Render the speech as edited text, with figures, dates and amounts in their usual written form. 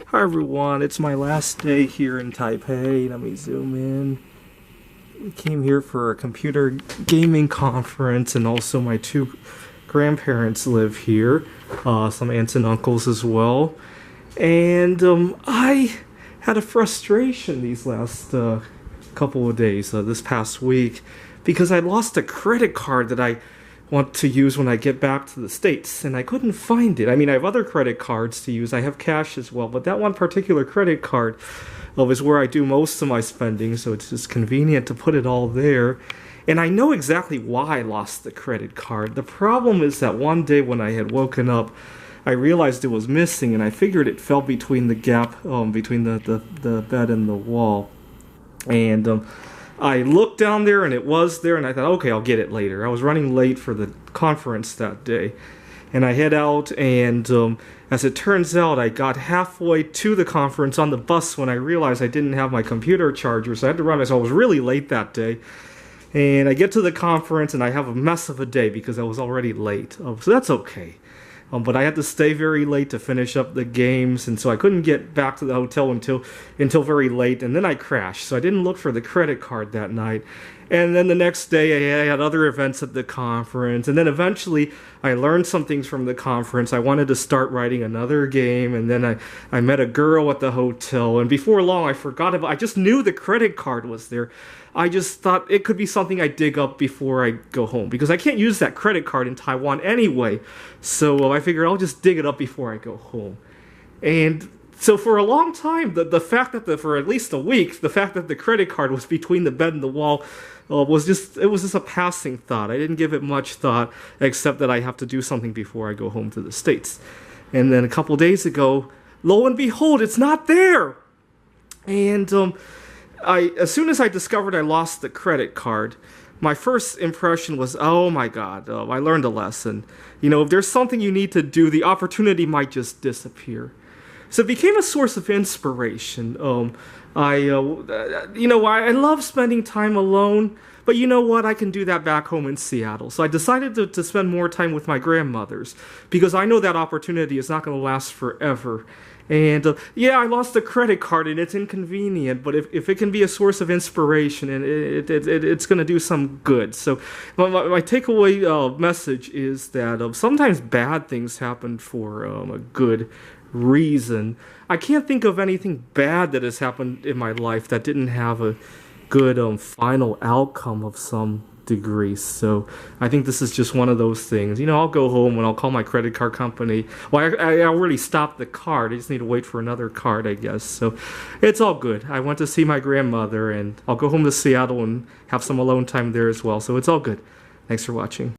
Hi everyone, it's my last day here in Taipei. Let me zoom in. We came here for a computer gaming conference, and also my two grandparents live here. Some aunts and uncles as well. And I had a frustration these last couple of days, this past week, because I lost a credit card that I want to use when I get back to the States, and I couldn't find it. I mean, I have other credit cards to use. I have cash as well, but that one particular credit card is where I do most of my spending, so it's just convenient to put it all there. And I know exactly why I lost the credit card. The problem is that one day when I had woken up, I realized it was missing, and I figured it fell between the gap between the bed and the wall. And I looked down there and it was there, and I thought, okay, I'll get it later. I was running late for the conference that day, and I head out, and as it turns out, I got halfway to the conference on the bus when I realized I didn't have my computer charger, so I had to run. So I was really late that day, and I get to the conference and I have a mess of a day because I was already late. So that's okay. But I had to stay very late to finish up the games, and so I couldn't get back to the hotel until very late, and then I crashed. So I didn't look for the credit card that night. And then the next day I had other events at the conference, and then eventually I learned some things from the conference. I wanted to start writing another game, and then I met a girl at the hotel, and before long I forgot about I just knew the credit card was there. I just thought it could be something I dig up before I go home, because I can't use that credit card in Taiwan anyway. So I figured I'll just dig it up before I go home. And so for a long time, the fact that for at least a week, the fact that the credit card was between the bed and the wall was just a passing thought. I didn't give it much thought, except that I have to do something before I go home to the States. And then a couple days ago, lo and behold, it's not there. And as soon as I discovered I lost the credit card, my first impression was, oh my God, I learned a lesson. You know, if there's something you need to do, the opportunity might just disappear. So it became a source of inspiration. I love spending time alone, but you know what? I can do that back home in Seattle. So I decided to spend more time with my grandmothers, because I know that opportunity is not going to last forever. And yeah, I lost a credit card and it's inconvenient, but if it can be a source of inspiration, and it's going to do some good. So my takeaway message is that sometimes bad things happen for a good reason. I can't think of anything bad that has happened in my life that didn't have a good final outcome of some degree. So I think this is just one of those things. You know, I'll go home and I'll call my credit card company. Well, I already stopped the card. I just need to wait for another card, I guess. So it's all good. I went to see my grandmother, and I'll go home to Seattle and have some alone time there as well. So it's all good. Thanks for watching.